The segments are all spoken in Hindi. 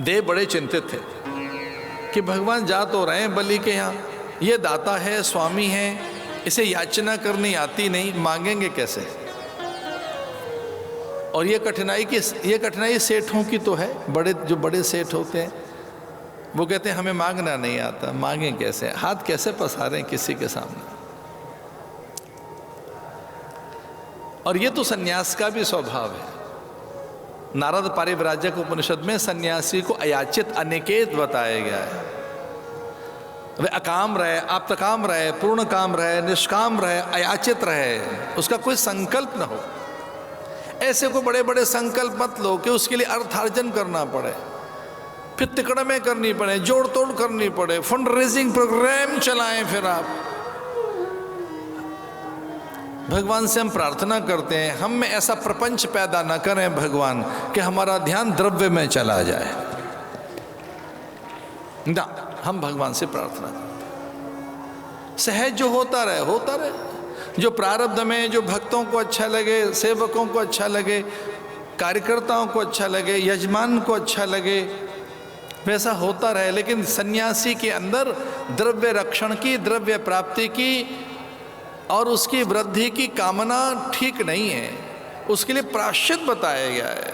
देव बड़े चिंतित थे कि भगवान जा तो रहे हैं बलि के यहाँ, ये दाता है, स्वामी है, इसे याचना करनी आती नहीं, मांगेंगे कैसे। और ये कठिनाई सेठों की तो है, जो बड़े सेठ होते हैं वो कहते हैं हमें मांगना नहीं आता, मांगे कैसे, हाथ कैसे पसारें किसी के सामने। और ये तो सन्यास का भी स्वभाव है। नारद पारिव्राजक उपनिषद में सन्यासी को अयाचित अनिकेत बताया गया है। वे अकाम रहे, आप्तकाम रहे, पूर्ण काम रहे, निष्काम रहे, अयाचित रहे, उसका कोई संकल्प न हो। ऐसे को बड़े बड़े संकल्प मत लो कि उसके लिए अर्थार्जन करना पड़े, फिर तिकड़में करनी पड़े, जोड़ तोड़ करनी पड़े, फंड रेजिंग प्रोग्राम चलाएं। फिर आप भगवान से हम प्रार्थना करते हैं, हम में ऐसा प्रपंच पैदा न करें भगवान कि हमारा ध्यान द्रव्य में चला जाए ना। हम भगवान से प्रार्थना करते हैं सहज जो होता रहे होता रहे, जो प्रारब्ध में जो भक्तों को अच्छा लगे, सेवकों को अच्छा लगे, कार्यकर्ताओं को अच्छा लगे, यजमान को अच्छा लगे, वैसा होता रहे। लेकिन सन्यासी के अंदर द्रव्य रक्षण की, द्रव्य प्राप्ति की और उसकी वृद्धि की कामना ठीक नहीं है। उसके लिए प्रायश्चित बताया गया है।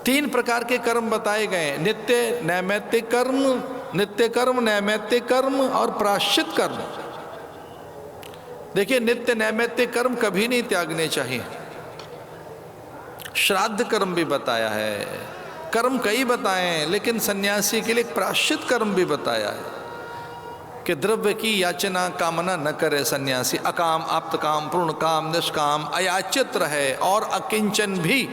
3 प्रकार के कर्म बताए गए, नित्य नैमित्तिक कर्म, नित्य कर्म, नैमित्तिक कर्म और प्रायश्चित कर्म। देखिए, नित्य नैमित्तिक कर्म कभी नहीं त्यागने चाहिए। श्राद्ध कर्म भी बताया है, कर्म कई बताए हैं, लेकिन सन्यासी के लिए प्रायश्चित कर्म भी बताया है कि द्रव्य की याचना कामना न करे सन्यासी, अकाम, आप्तकाम, पूर्ण काम, निष्काम, अयाचित रहे और अकिंचन भी।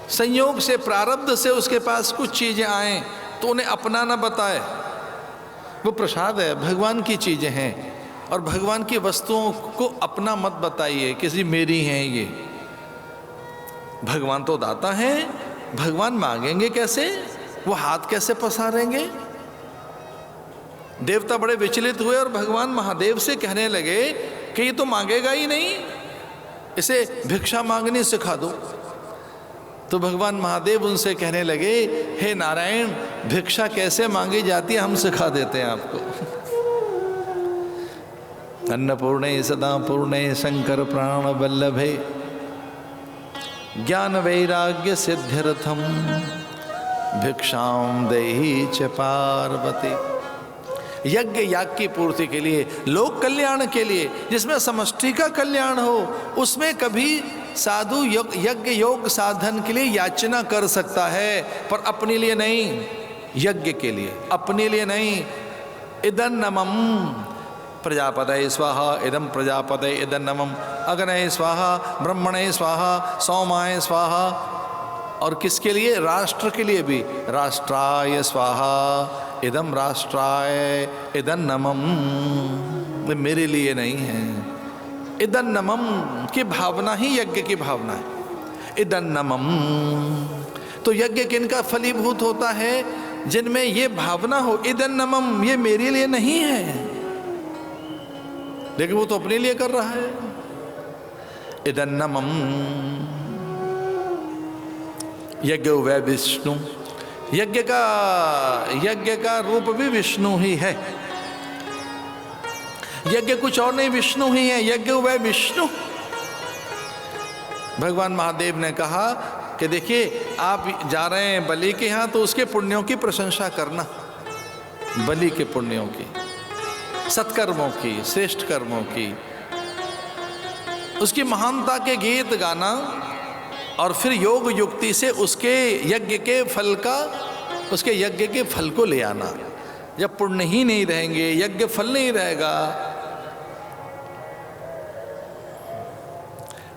संयोग से, प्रारब्ध से उसके पास कुछ चीजें आए तो उन्हें अपना न बताए, वो प्रसाद है, भगवान की चीजें हैं और भगवान की वस्तुओं को अपना मत बताइए किसी मेरी हैं ये। भगवान तो दाता है, भगवान मांगेंगे कैसे, वो हाथ कैसे पसारेंगे। देवता बड़े विचलित हुए और भगवान महादेव से कहने लगे कि ये तो मांगेगा ही नहीं, इसे भिक्षा मांगनी सिखा दो। तो भगवान महादेव उनसे कहने लगे, हे नारायण, भिक्षा कैसे मांगी जाती है हम सिखा देते हैं आपको। अन्नपूर्णे सदा पूर्णे शंकर प्राण वल्लभे ज्ञान वैराग्य सिद्ध्यर्थम भिक्षाम देहि च पार्वती। यज्ञ याग की पूर्ति के लिए, लोक कल्याण के लिए, जिसमें समष्टि का कल्याण हो, उसमें कभी साधु यज्ञ योग साधन के लिए याचना कर सकता है, पर अपने लिए नहीं, यज्ञ के लिए, अपने लिए नहीं। इदन्नमम प्रजापतये स्वाहा, इदम प्रजापतये इदन्नमम, अग्नये स्वाहा, ब्रह्मणे स्वाहा, सोमाय स्वाहा। और किसके लिए, राष्ट्र के लिए भी, राष्ट्राय स्वाहा, इदम राष्ट्राय इदन्नमम, मेरे लिए नहीं है। इदन्नमम की भावना ही यज्ञ की भावना है। इदन्नमम तो यज्ञ किनका फलीभूत होता है, जिनमें ये भावना हो, इदन्नमम ये मेरे लिए नहीं है, लेकिन वो तो अपने लिए कर रहा है। इदन्नमम यज्ञ वै विष्णु, यज्ञ का रूप भी विष्णु ही है। यज्ञ कुछ और नहीं, विष्णु ही है। यज्ञ वै विष्णु। भगवान महादेव ने कहा कि देखिए, आप जा रहे हैं बलि के यहाँ तो उसके पुण्यों की प्रशंसा करना, बलि के पुण्यों की, सत्कर्मों की, श्रेष्ठ कर्मों की, उसकी महानता के गीत गाना और फिर योग युक्ति से उसके यज्ञ के फल का, उसके यज्ञ के फल को ले आना। जब पुण्य ही नहीं रहेंगे, यज्ञ फल नहीं रहेगा।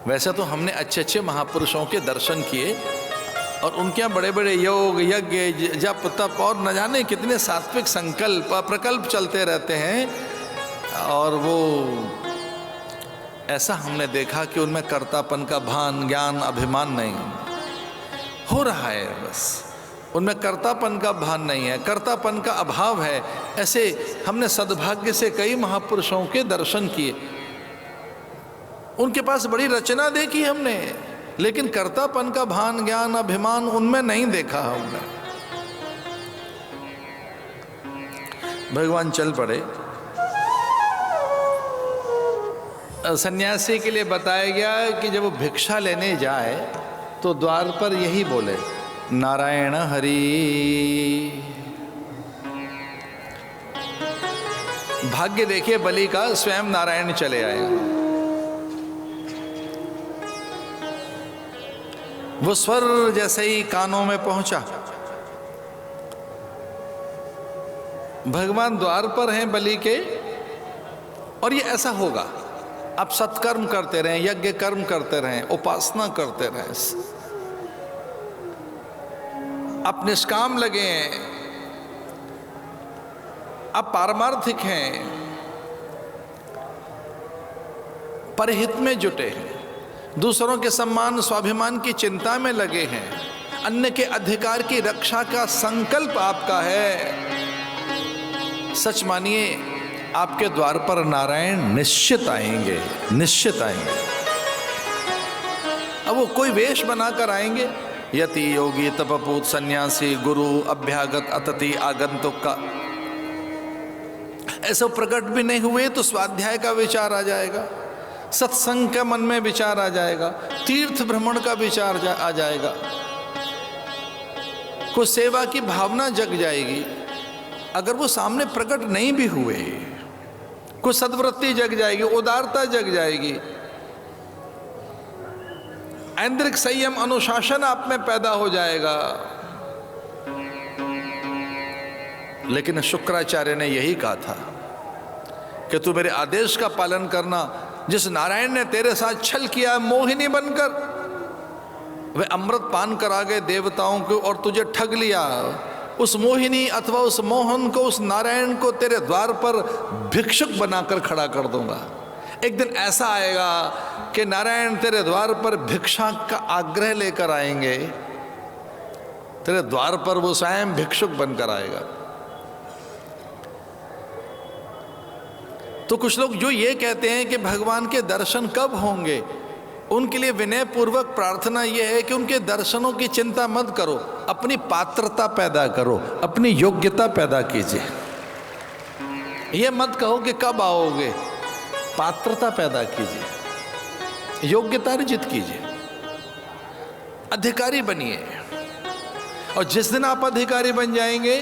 वैसे तो हमने अच्छे अच्छे महापुरुषों के दर्शन किए और उनके यहाँ बड़े बड़े योग, यज्ञ, जप, तप और न जाने कितने सात्विक संकल्प प्रकल्प चलते रहते हैं। और वो ऐसा हमने देखा कि उनमें कर्तापन का भान, ज्ञान, अभिमान नहीं हो रहा है। बस उनमें कर्तापन का भान नहीं है, कर्तापन का अभाव है। ऐसे हमने सद्भाग्य से कई महापुरुषों के दर्शन किए, उनके पास बड़ी रचना देखी हमने, लेकिन कर्तापन का भान, ज्ञान, अभिमान उनमें नहीं देखा हमने। भगवान चल पड़े। सन्यासी के लिए बताया गया कि जब वो भिक्षा लेने जाए तो द्वार पर यही बोले, नारायण हरि। भाग्य देखिए बलि का, स्वयं नारायण चले आए। वो स्वर जैसे ही कानों में पहुंचा, भगवान द्वार पर हैं बलि के, और ये ऐसा होगा। आप सत्कर्म करते रहें, यज्ञ कर्म करते रहें, उपासना करते रहें, आप निष्काम लगे हैं, आप पारमार्थिक हैं, परहित में जुटे हैं, दूसरों के सम्मान स्वाभिमान की चिंता में लगे हैं, अन्य के अधिकार की रक्षा का संकल्प आपका है, सच मानिए आपके द्वार पर नारायण निश्चित आएंगे, निश्चित आएंगे। अब वो कोई वेश बनाकर आएंगे, यति योगी तपपूत सन्यासी गुरु अभ्यागत अतिथि आगंतुक का, ऐसा प्रकट भी नहीं हुए तो स्वाध्याय का विचार आ जाएगा, सत्संग का मन में विचार आ जाएगा, तीर्थ भ्रमण का विचार आ जाएगा, कोई सेवा की भावना जग जाएगी। अगर वो सामने प्रकट नहीं भी हुए, कोई सद्वृत्ति जग जाएगी, उदारता जग जाएगी, ऐन्द्रिक संयम अनुशासन आप में पैदा हो जाएगा। लेकिन शुक्राचार्य ने यही कहा था कि तू मेरे आदेश का पालन करना। जिस नारायण ने तेरे साथ छल किया मोहिनी बनकर, वे अमृत पान करा गए देवताओं को और तुझे ठग लिया, उस मोहिनी अथवा उस मोहन को, उस नारायण को तेरे द्वार पर भिक्षुक बनाकर खड़ा कर दूंगा। एक दिन ऐसा आएगा कि नारायण तेरे द्वार पर भिक्षा का आग्रह लेकर आएंगे, तेरे द्वार पर वो स्वयं भिक्षुक बनकर आएगा। तो कुछ लोग जो ये कहते हैं कि भगवान के दर्शन कब होंगे, उनके लिए विनय पूर्वक प्रार्थना यह है कि उनके दर्शनों की चिंता मत करो, अपनी पात्रता पैदा करो, अपनी योग्यता पैदा कीजिए। यह मत कहो कि कब आओगे, पात्रता पैदा कीजिए, योग्यता अर्जित कीजिए, अधिकारी बनिए। और जिस दिन आप अधिकारी बन जाएंगे,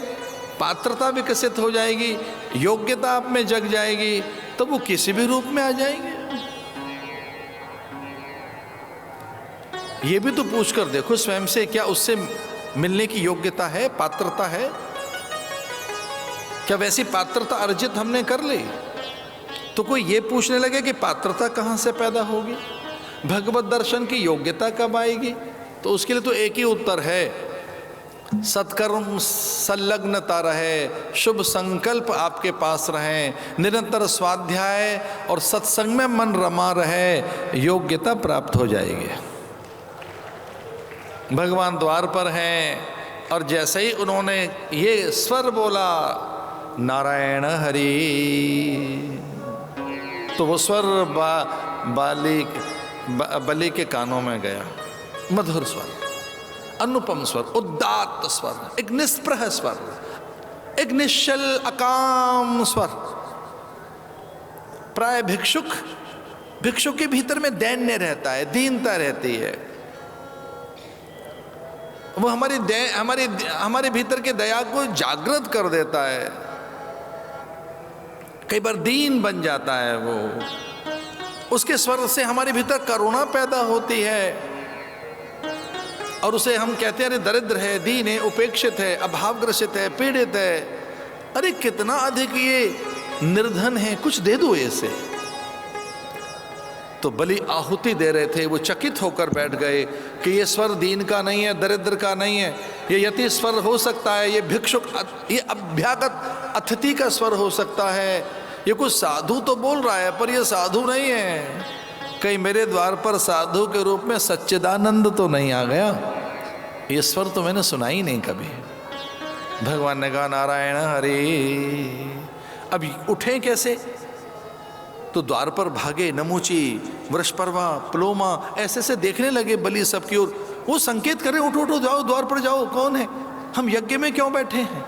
पात्रता विकसित हो जाएगी, योग्यता आप में जग जाएगी, तो वो किसी भी रूप में आ जाएंगे। ये भी तो पूछ कर देखो स्वयं से, क्या उससे मिलने की योग्यता है, पात्रता है? क्या वैसी पात्रता अर्जित हमने कर ली? तो कोई ये पूछने लगे कि पात्रता कहाँ से पैदा होगी, भगवत दर्शन की योग्यता कब आएगी? तो उसके लिए तो एक ही उत्तर है, सत्कर्म संलग्नता रहे, शुभ संकल्प आपके पास रहे, निरंतर स्वाध्याय और सत्संग में मन रमा रहे, योग्यता प्राप्त हो जाएगी। भगवान द्वार पर हैं और जैसे ही उन्होंने ये स्वर बोला, नारायण हरि, तो वो स्वर बलि के कानों में गया। मधुर स्वर, अनुपम स्वर, उदात्त स्वर, एक निष्प्रह स्वर, एक निश्चल अकाम स्वर। प्राय भिक्षुक के भीतर में दैन्य रहता है, दीनता रहती है। वो हमारे भीतर के दया को जागृत कर देता है। कई बार दीन बन जाता है वो, उसके स्वर से हमारे भीतर करुणा पैदा होती है और उसे हम कहते हैं अरे दरिद्र है, दीन है, उपेक्षित है, अभावग्रसित है, पीड़ित है, अरे कितना अधिक ये निर्धन है, कुछ दे दो इसे। तो बलि आहुति दे रहे थे, वो चकित होकर बैठ गए कि ये स्वर दीन का नहीं है, दरिद्र का नहीं है, ये यति स्वर हो सकता है, ये भिक्षुक, ये अभ्यागत अतिथि का स्वर हो सकता है, ये कुछ साधु तो बोल रहा है पर ये साधु नहीं है, कहीं मेरे द्वार पर साधु के रूप में सच्चिदानंद तो नहीं आ गया, ये स्वर तो मैंने सुना ही नहीं कभी। भगवान ने कहा नारायण हरि। अब उठे कैसे? तो द्वार पर भागे नमूची, वृषपर्वा, प्लोमा, ऐसे से देखने लगे बलि सबकी ओर। वो संकेत करे उठो उठो जाओ द्वार पर जाओ, कौन है, हम यज्ञ में क्यों बैठे हैं,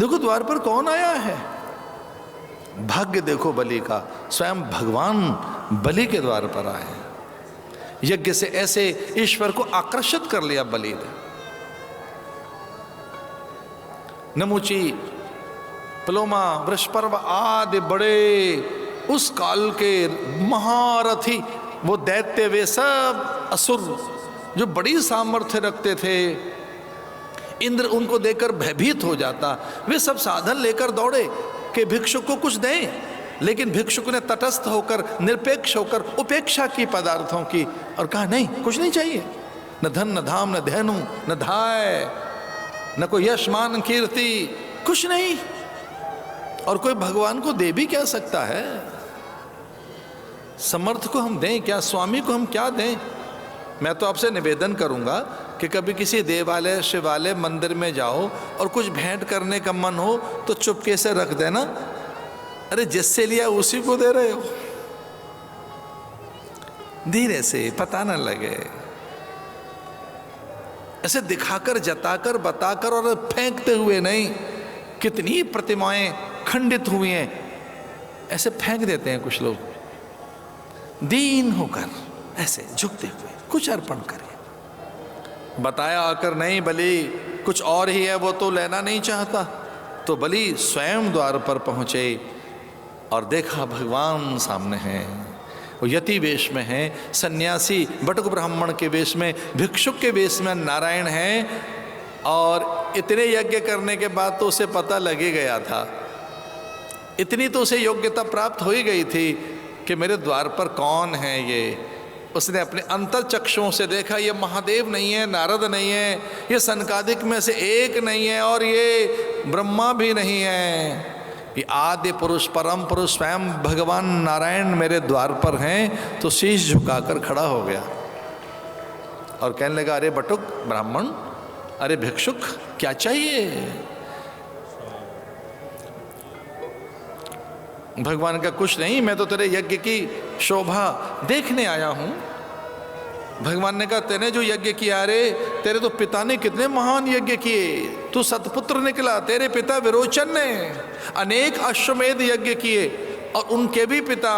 देखो द्वार पर कौन आया है। भाग्य देखो बलि का, स्वयं भगवान बलि के द्वार पर आए। यज्ञ से ऐसे ईश्वर को आकर्षित कर लिया बलि ने। नमूची, प्लोमा, वृषपर्व आदि बड़े उस काल के महारथी, वो दैत्य, वे सब असुर जो बड़ी सामर्थ्य रखते थे, इंद्र उनको देखकर भयभीत हो जाता। वे सब साधन लेकर दौड़े कि भिक्षुक को कुछ दें, लेकिन भिक्षुक ने तटस्थ होकर, निरपेक्ष होकर उपेक्षा की पदार्थों की और कहा नहीं, कुछ नहीं चाहिए, न धन न धाम न धेनु न धाय न कोई यश मान कीर्ति, कुछ नहीं। और कोई भगवान को दे भी क्या सकता है, समर्थ को हम दें क्या, स्वामी को हम क्या दें। मैं तो आपसे निवेदन करूंगा कि कभी किसी देवालय शिवालय मंदिर में जाओ और कुछ भेंट करने का मन हो तो चुपके से रख देना, अरे जिससे लिया उसी को दे रहे हो, धीरे से, पता न लगे, ऐसे दिखाकर जताकर बताकर और फेंकते हुए नहीं। कितनी प्रतिमाएं खंडित हुई हैं, ऐसे फेंक देते हैं कुछ लोग, दीन होकर ऐसे झुकते हुए कुछ अर्पण करिए। बताया आकर नहीं, बलि कुछ और ही है, वो तो लेना नहीं चाहता। तो बलि स्वयं द्वार पर पहुंचे और देखा भगवान सामने हैं, वो यति वेश में हैं, सन्यासी बटुक ब्राह्मण के वेश में, भिक्षुक के वेश में नारायण हैं। और इतने यज्ञ करने के बाद तो उसे पता लग ही गया था, इतनी तो उसे योग्यता प्राप्त हो ही गई थी कि मेरे द्वार पर कौन है ये। उसने अपने अंतर चक्षुओं से देखा, ये महादेव नहीं है, नारद नहीं है, ये सनकादिक में से एक नहीं है, और ये ब्रह्मा भी नहीं है, ये आदि पुरुष परम पुरुष स्वयं भगवान नारायण मेरे द्वार पर हैं। तो शीश झुकाकर खड़ा हो गया और कहने लगा, अरे बटुक ब्राह्मण, अरे भिक्षुक, क्या चाहिए। भगवान का कुछ नहीं, मैं तो तेरे यज्ञ की शोभा देखने आया हूं। भगवान ने कहा, तेने जो यज्ञ किया, रे तेरे तो पिता ने कितने महान यज्ञ किए, तू सतपुत्र निकला। तेरे पिता विरोचन ने अनेक अश्वमेध यज्ञ किए, और उनके भी पिता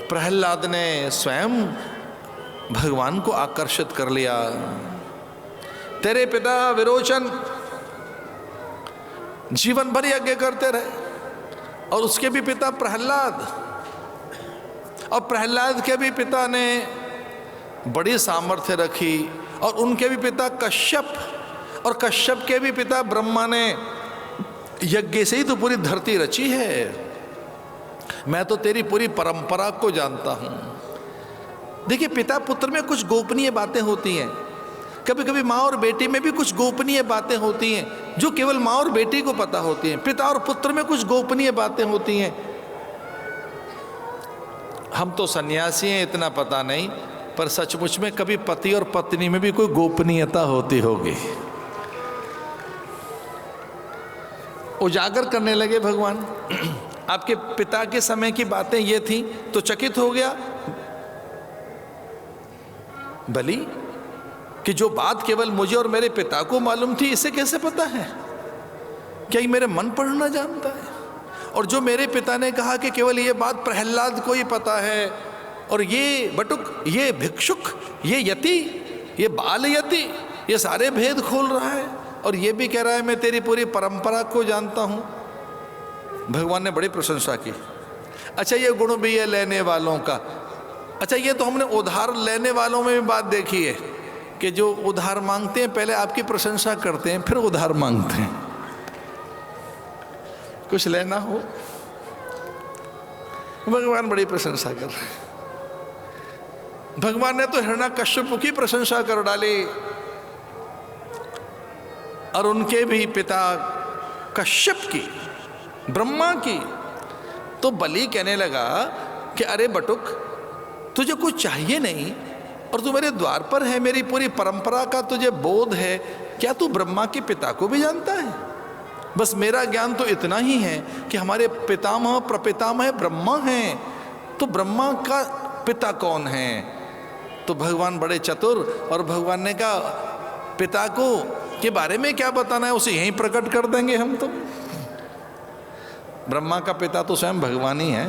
प्रहलाद ने स्वयं भगवान को आकर्षित कर लिया। तेरे पिता विरोचन जीवन भर यज्ञ करते रहे, और उसके भी पिता प्रहलाद, और प्रहलाद के भी पिता ने बड़ी सामर्थ्य रखी, और उनके भी पिता कश्यप, और कश्यप के भी पिता ब्रह्मा ने यज्ञ से ही तो पूरी धरती रची है। मैं तो तेरी पूरी परंपरा को जानता हूं। देखिए, पिता पुत्र में कुछ गोपनीय बातें होती हैं, कभी कभी माँ और बेटी में भी कुछ गोपनीय बातें होती हैं जो केवल माँ और बेटी को पता होती हैं। पिता और पुत्र में कुछ गोपनीय बातें होती हैं। हम तो सन्यासी हैं, इतना पता नहीं, पर सचमुच में कभी पति और पत्नी में भी कोई गोपनीयता होती होगी। उजागर करने लगे भगवान, आपके पिता के समय की बातें ये थी। तो चकित हो गया बलि कि जो बात केवल मुझे और मेरे पिता को मालूम थी, इसे कैसे पता है? क्या ये मेरे मन पढ़ना जानता है? और जो मेरे पिता ने कहा कि केवल ये बात प्रहलाद को ही पता है, और ये बटुक, ये भिक्षुक, ये यति, ये बाल यति, ये सारे भेद खोल रहा है, और ये भी कह रहा है मैं तेरी पूरी परंपरा को जानता हूं। भगवान ने बड़ी प्रशंसा की। अच्छा, ये गुण भी है लेने वालों का। अच्छा, ये तो हमने उधार लेने वालों में भी बात देखी है कि जो उधार मांगते हैं पहले आपकी प्रशंसा करते हैं, फिर उधार मांगते हैं। कुछ लेना हो, भगवान बड़ी प्रशंसा कर रहे हैं। भगवान ने तो हिरण्यकश्यप की प्रशंसा कर डाली, और उनके भी पिता कश्यप की, ब्रह्मा की। तो बलि कहने लगा कि अरे बटुक, तुझे कुछ चाहिए नहीं और तू मेरे द्वार पर है, मेरी पूरी परंपरा का तुझे बोध है, क्या तू ब्रह्मा के पिता को भी जानता है? बस मेरा ज्ञान तो इतना ही है कि हमारे पितामह प्रपितामह ब्रह्मा हैं, तो ब्रह्मा का पिता कौन है? तो भगवान बड़े चतुर, और भगवान ने कहा पिता को के बारे में क्या बताना है, उसे यहीं प्रकट कर देंगे हम। तो ब्रह्मा का पिता तो स्वयं भगवान ही है।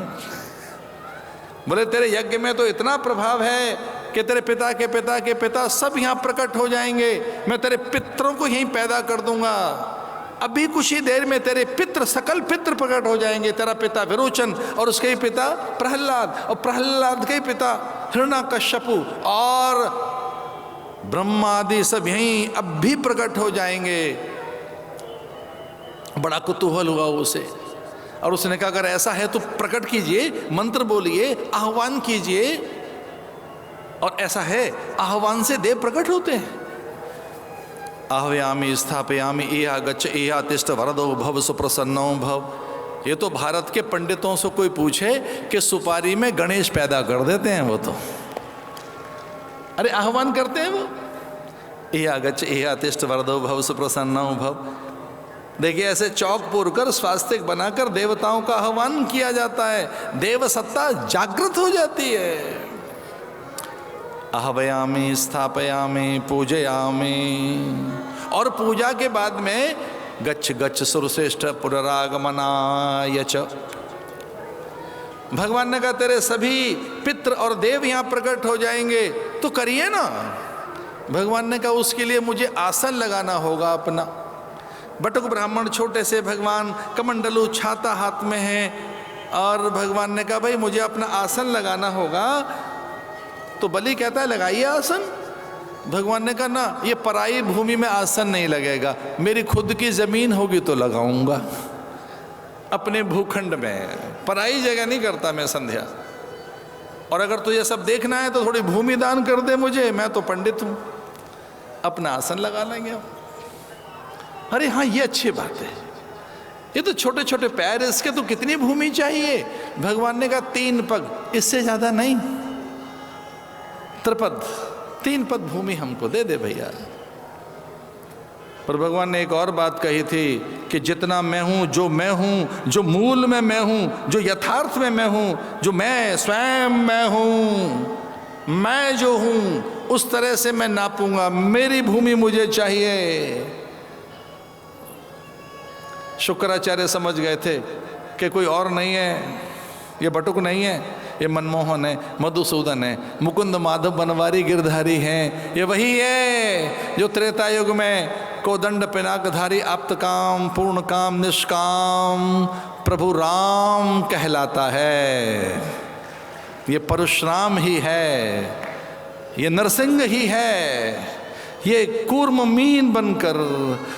बोले तेरे यज्ञ में तो इतना प्रभाव है कि तेरे पिता के पिता के पिता सब यहाँ प्रकट हो जाएंगे, मैं तेरे पितरों को यहीं पैदा कर दूंगा। अभी कुछ ही देर में तेरे पितृ सकल पितृ प्रकट हो जाएंगे। तेरा पिता विरोचन और उसके ही पिता प्रहलाद, और प्रहलाद के ही पिता हिरण्यकश्यपु, और ब्रह्मा आदि सब यहीं अब भी प्रकट हो जाएंगे। बड़ा कुतूहल हुआ उसे, और उसने कहा अगर ऐसा है तो प्रकट कीजिए, मंत्र बोलिए, आह्वान कीजिए। और ऐसा है, आह्वान से देव प्रकट होते हैं। आह्वयामि स्थापयामि एहा गच्छ एहा तिष्ठ वरदो भव सुप्रसन्नो भव। ये तो भारत के पंडितों से कोई पूछे कि सुपारी में गणेश पैदा कर देते हैं वो तो। अरे आह्वान करते हैं वो, एहा गच्छ एहा तिष्ठ वरदो भव सुप्रसन्नो भव। देखिए ऐसे चौक पूरकर स्वास्तिक बनाकर देवताओं का आह्वान किया जाता है, देव सत्ता जागृत हो जाती है। आह्वयामि स्थापयामि पूजयामि, और पूजा के बाद में गच्छ गच्छ सुरश्रेष्ठ पुनरागमनाय च। भगवान ने कहा तेरे सभी पितृ और देव यहाँ प्रकट हो जाएंगे, तो करिए ना। भगवान ने कहा उसके लिए मुझे आसन लगाना होगा अपना। बटुक ब्राह्मण छोटे से भगवान, कमंडलू छाता हाथ में है, और भगवान ने कहा भाई मुझे अपना आसन लगाना होगा। तो बलि कहता है लगाइए आसन। भगवान ने कहा ना, ये पराई भूमि में आसन नहीं लगेगा, मेरी खुद की जमीन होगी तो लगाऊंगा। अपने भूखंड में, पराई जगह नहीं करता मैं संध्या। और अगर तुझे सब देखना है तो थोड़ी भूमि दान कर दे मुझे, मैं तो पंडित हूं, अपना आसन लगा लेंगे। अरे हाँ ये अच्छी बात है, ये तो छोटे छोटे पैर, इसके तो कितनी भूमि चाहिए। भगवान ने कहा 3 पग, इससे ज्यादा नहीं, त्रिपद 3 पद भूमि हमको दे दे भैया। पर भगवान ने एक और बात कही थी कि जितना मैं हूं, जो मैं हूं, जो मूल में मैं हूं, जो यथार्थ में मैं हूं, जो मैं स्वयं मैं हूं, मैं जो हूं उस तरह से मैं नापूंगा, मेरी भूमि मुझे चाहिए। शुक्राचार्य समझ गए थे कि कोई और नहीं है, ये बटुक नहीं है, ये मनमोहन है, मधुसूदन है, मुकुंद माधव बनवारी गिरधारी हैं। ये वही है जो त्रेता युग में कोदंड पिनाकधारी आप्त काम पूर्ण काम निष्काम प्रभु राम कहलाता है। ये परशुराम ही है, ये नरसिंह ही है, ये कूर्म मीन बनकर,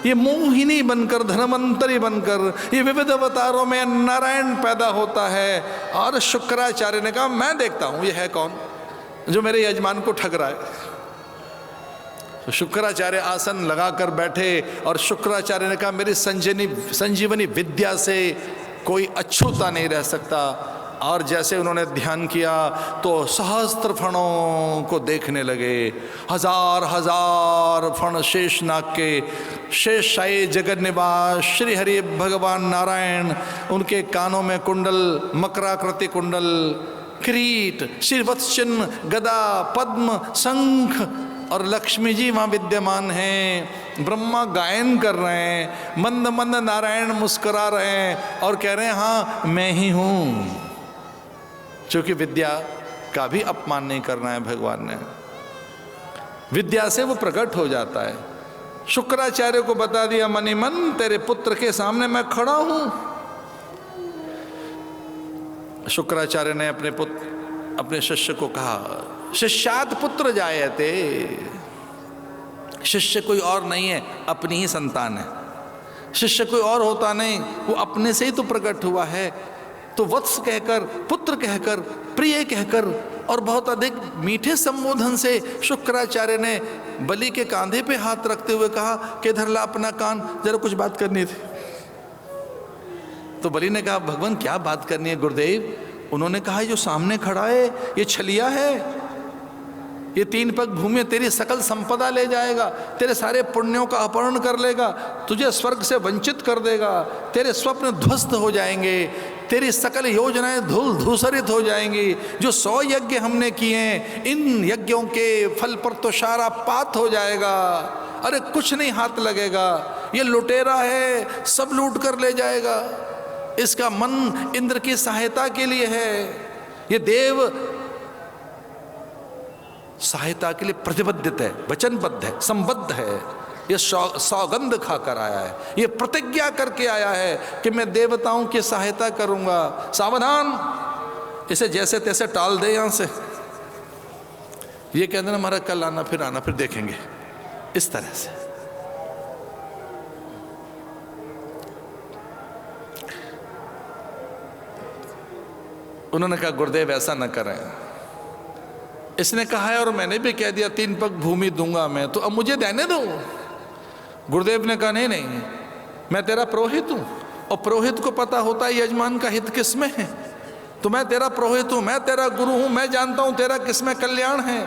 ये मोहिनी बनकर, धनवंतरी बनकर, ये विविध अवतारों में नारायण पैदा होता है। और शुक्राचार्य ने कहा मैं देखता हूं ये है कौन जो मेरे यजमान को ठग रहा है। तो शुक्राचार्य आसन लगाकर बैठे, और शुक्राचार्य ने कहा मेरी संजीवनी विद्या से कोई अछूता नहीं रह सकता। और जैसे उन्होंने ध्यान किया तो सहस्त्र फणों को देखने लगे, हजार हजार फण शेषनाग के, शेषशायी जगत निवास श्री हरि भगवान नारायण, उनके कानों में कुंडल, मकराकृति कुंडल, किरीट, श्रीवत्स चिन्ह, गदा, पद्म, शंख, और लक्ष्मी जी वहाँ विद्यमान हैं। ब्रह्मा गायन कर रहे हैं, मंद मंद नारायण मुस्कुरा रहे हैं और कह रहे हैं हाँ मैं ही हूँ। क्योंकि विद्या का भी अपमान नहीं करना है भगवान ने, विद्या से वो प्रकट हो जाता है। शुक्राचार्य को बता दिया मनी मन तेरे पुत्र के सामने मैं खड़ा हूं। शुक्राचार्य ने अपने शिष्य को कहा शिष्यात पुत्र जायते, शिष्य कोई और नहीं है, अपनी ही संतान है। शिष्य कोई और होता नहीं, वो अपने से ही तो प्रकट हुआ है। तो वत्स कहकर, पुत्र कहकर, प्रिय कहकर और बहुत अधिक मीठे संबोधन से शुक्राचार्य ने बलि के कांधे पे हाथ रखते हुए कहा कि इधर ला अपना कान, जरा कुछ बात करनी थी। तो बलि ने कहा भगवान क्या बात करनी है गुरुदेव? उन्होंने कहा जो सामने खड़ा है ये छलिया है, ये 3 पग भूमि तेरी सकल संपदा ले जाएगा, तेरे सारे पुण्यों का अपहरण कर लेगा, तुझे स्वर्ग से वंचित कर देगा, तेरे स्वप्न ध्वस्त हो जाएंगे, तेरी सकल योजनाएं धूल धूसरित हो जाएंगी। जो 100 यज्ञ हमने किए हैं, इन यज्ञों के फल पर तो सारा पात हो जाएगा। अरे कुछ नहीं हाथ लगेगा, ये लुटेरा है, सब लूट कर ले जाएगा। इसका मन इंद्र की सहायता के लिए है, ये देव सहायता के लिए प्रतिबद्ध है, वचनबद्ध है, संबद्ध है। ये सौगंध खाकर आया है, ये प्रतिज्ञा करके आया है कि मैं देवताओं की सहायता करूंगा। सावधान, इसे जैसे तैसे टाल दे यहां से। ये कहते हैं हमारा कल आना फिर देखेंगे, इस तरह से। उन्होंने कहा गुरुदेव ऐसा न करें। इसने कहा है और मैंने भी कह दिया 3 पग भूमि दूंगा मैं, तो अब मुझे देने दो। गुरुदेव ने कहा नहीं, मैं तेरा पुरोहित हूं, और पुरोहित को पता होता है यजमान का हित किसमें है। तो मैं तेरा पुरोहित हूं, मैं तेरा गुरु हूं, मैं जानता हूं तेरा किसमें कल्याण है।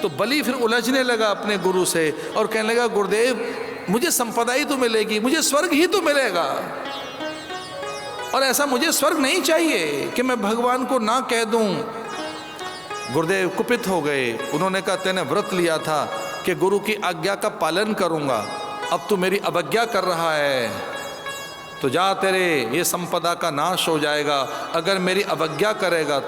तो बलि फिर उलझने लगा अपने गुरु से और कहने लगा गुरुदेव मुझे संपदा ही तो मिलेगी, मुझे स्वर्ग ही तो मिलेगा, और ऐसा मुझे स्वर्ग नहीं चाहिए कि मैं भगवान को ना कह दूं। गुरुदेव कुपित हो गए। उन्होंने कहा तेने व्रत लिया था कि गुरु की आज्ञा का पालन करूंगा, अब तू मेरी अवज्ञा कर रहा है, तो जा, तेरे ये संपदा का नाश हो जाएगा अगर मेरी अवज्ञा करेगा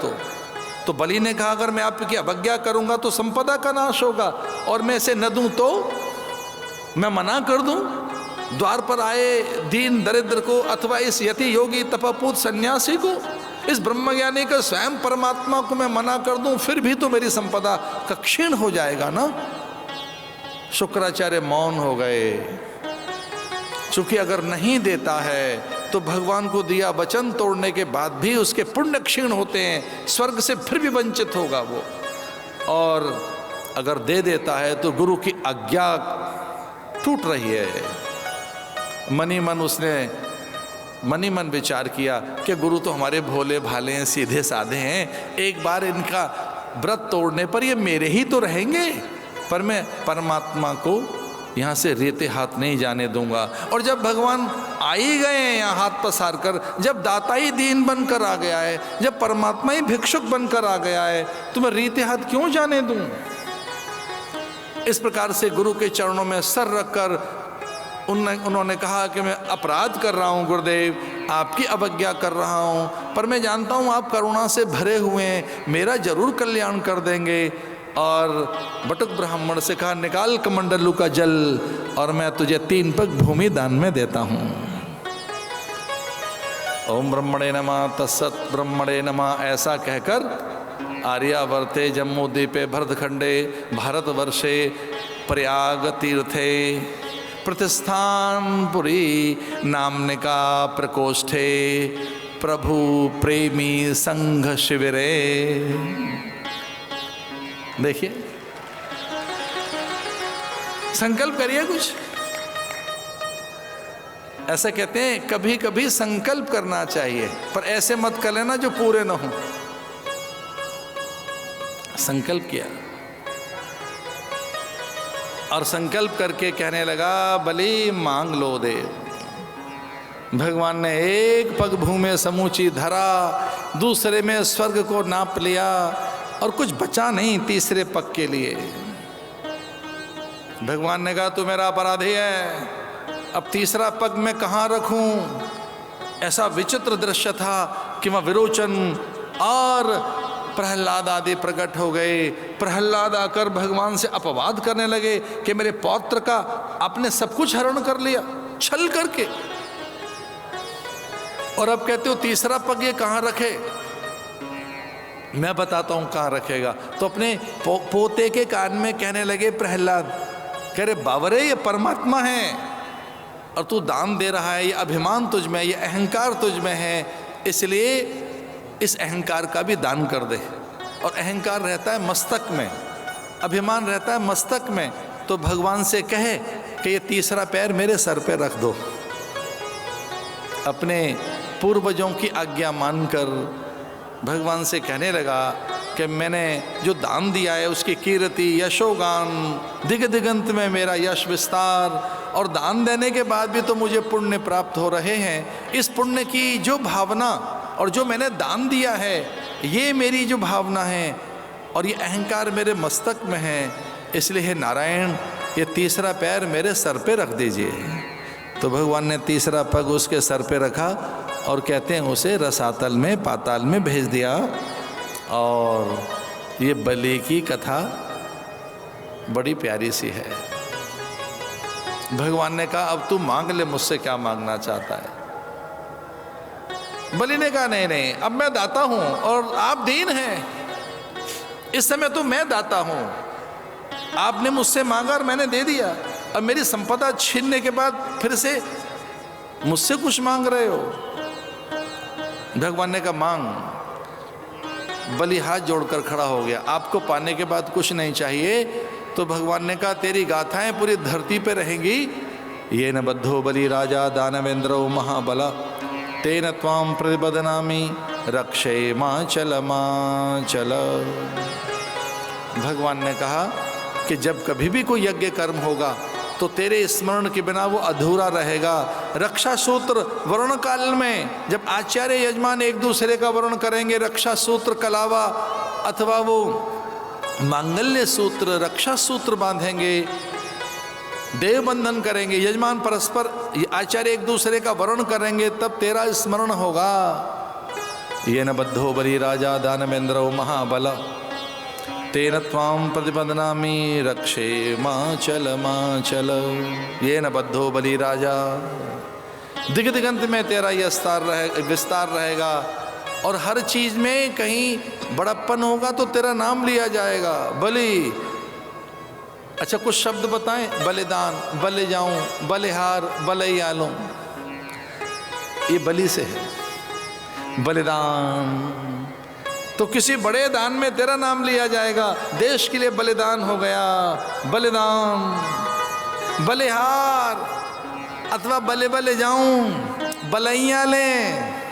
तो बलि ने कहा अगर मैं आपकी अवज्ञा करूंगा तो संपदा का नाश होगा, और मैं इसे न दूं तो मैं मना कर दूं। द्वार पर आए दीन दरिद्र को, अथवा इस यति योगी तपपूत सन्यासी को, इस ब्रह्मज्ञानी का स्वयं परमात्मा को मैं मना कर दूं, फिर भी तो मेरी संपदा का क्षीण हो जाएगा ना। शुक्राचार्य मौन हो गए। चूंकि अगर नहीं देता है तो भगवान को दिया वचन तोड़ने के बाद भी उसके पुण्य क्षीण होते हैं, स्वर्ग से फिर भी वंचित होगा वो। और अगर दे देता है तो गुरु की आज्ञा टूट रही है। मनी मन विचार किया कि गुरु तो हमारे भोले भाले हैं, सीधे साधे हैं, एक बार इनका व्रत तोड़ने पर ये मेरे ही तो रहेंगे, पर मैं परमात्मा को यहाँ से रेते हाथ नहीं जाने दूंगा। और जब भगवान आ ही गए हैं यहाँ हाथ पसार कर, जब दाता ही दीन बनकर आ गया है, जब परमात्मा ही भिक्षुक बनकर आ गया है, तो मैं रेते हाथ क्यों जाने दूं। इस प्रकार से गुरु के चरणों में सर रखकर उन्होंने कहा कि मैं अपराध कर रहा हूँ गुरुदेव, आपकी अवज्ञा कर रहा हूँ, पर मैं जानता हूँ आप करुणा से भरे हुए हैं, मेरा जरूर कल्याण कर देंगे। और बटुक ब्राह्मण से कहा निकाल कमंडलू का जल और मैं तुझे 3 पग भूमि दान में देता हूँ। ओम ब्रह्मणे नमः तत्सत ब्रह्मणे नमः, ऐसा कहकर आर्यावर्ते जम्मूद्वीपे भरतखंडे भारतवर्षे प्रयाग तीर्थे प्रतिष्ठानपुरी नामनिका प्रकोष्ठे प्रभु प्रेमी संघ शिविरे। देखिए, संकल्प करिए कुछ। ऐसा कहते हैं कभी कभी संकल्प करना चाहिए, पर ऐसे मत कर लेना जो पूरे न हो। संकल्प किया और संकल्प करके कहने लगा बलि मांग लो देव। भगवान ने 1 पग भूमि समूची धरा, दूसरे में स्वर्ग को नाप लिया और कुछ बचा नहीं तीसरे पग के लिए। भगवान ने कहा तू मेरा अपराधी है, अब तीसरा पग मैं कहाँ रखूं। ऐसा विचित्र दृश्य था कि वह विरोचन और प्रहलाद आदि प्रकट हो गए। प्रहलाद आकर भगवान से अपवाद करने लगे कि मेरे पौत्र का आपने सब कुछ हरण कर लिया छल करके, और अब कहते हो तीसरा पग ये कहाँ रखे। मैं बताता हूं कहाँ रखेगा। तो अपने पोते के कान में कहने लगे प्रहलाद, कह रहे बावरे ये परमात्मा है और तू दान दे रहा है, ये अभिमान तुझ में, ये अहंकार तुझ में है, इसलिए इस अहंकार का भी दान कर दे। और अहंकार रहता है मस्तक में, अभिमान रहता है मस्तक में। तो भगवान से कहे कि ये तीसरा पैर मेरे सर पे रख दो। अपने पूर्वजों की आज्ञा मानकर भगवान से कहने लगा कि मैंने जो दान दिया है उसकी कीर्ति यशोगान दिग दिगंत में मेरा यश विस्तार, और दान देने के बाद भी तो मुझे पुण्य प्राप्त हो रहे हैं। इस पुण्य की जो भावना और जो मैंने दान दिया है ये मेरी जो भावना है और ये अहंकार मेरे मस्तक में है, इसलिए हे नारायण ये तीसरा पैर मेरे सर पे रख दीजिए। तो भगवान ने तीसरा पग उसके सर पे रखा और कहते हैं उसे रसातल में पाताल में भेज दिया। और ये बलि की कथा बड़ी प्यारी सी है। भगवान ने कहा अब तू मांग ले मुझसे क्या मांगना चाहता है। बलि ने कहा नहीं नहीं, अब मैं दाता हूं और आप दीन हैं, इस समय तो मैं दाता हूं, आपने मुझसे मांगा और मैंने दे दिया, अब मेरी संपदा छीनने के बाद फिर से मुझसे कुछ मांग रहे हो। भगवान ने कहा मांग। बलि हाथ जोड़कर खड़ा हो गया, आपको पाने के बाद कुछ नहीं चाहिए। तो भगवान ने कहा तेरी गाथाएं पूरी धरती पे रहेंगी। ये न बद्धो बलि राजा दानवेंद्रो महाबला तेन त्वाम प्रतिबदनामी रक्षे माचल। भगवान ने कहा कि जब कभी भी कोई यज्ञ कर्म होगा तो तेरे स्मरण के बिना वो अधूरा रहेगा। रक्षा सूत्र वर्ण काल में जब आचार्य यजमान एक दूसरे का वर्ण करेंगे, रक्षा सूत्र कलावा अथवा वो मांगल्य सूत्र रक्षा सूत्र बांधेंगे, देव बंधन करेंगे, यजमान परस्पर आचार्य एक दूसरे का वर्ण करेंगे, तब तेरा स्मरण होगा। ये न बद्धो बलि राजा दानवेंद्रो महाबल तेन त्वाम प्रतिपदनामी रक्षे माचल। ये न बद्धो बलि राजा, दिग दिगंत में तेरा यह विस्तार रहेगा और हर चीज में कहीं बड़प्पन होगा तो तेरा नाम लिया जाएगा। बलि, अच्छा कुछ शब्द बताएं, बलिदान, बले जाऊं, बलिहार, बलैयालूं, ये बलि से है। बलिदान तो किसी बड़े दान में तेरा नाम लिया जाएगा। देश के लिए बलिदान हो गया, बलिदान। बलिहार अथवा बले बले जाऊं, बलैया लें,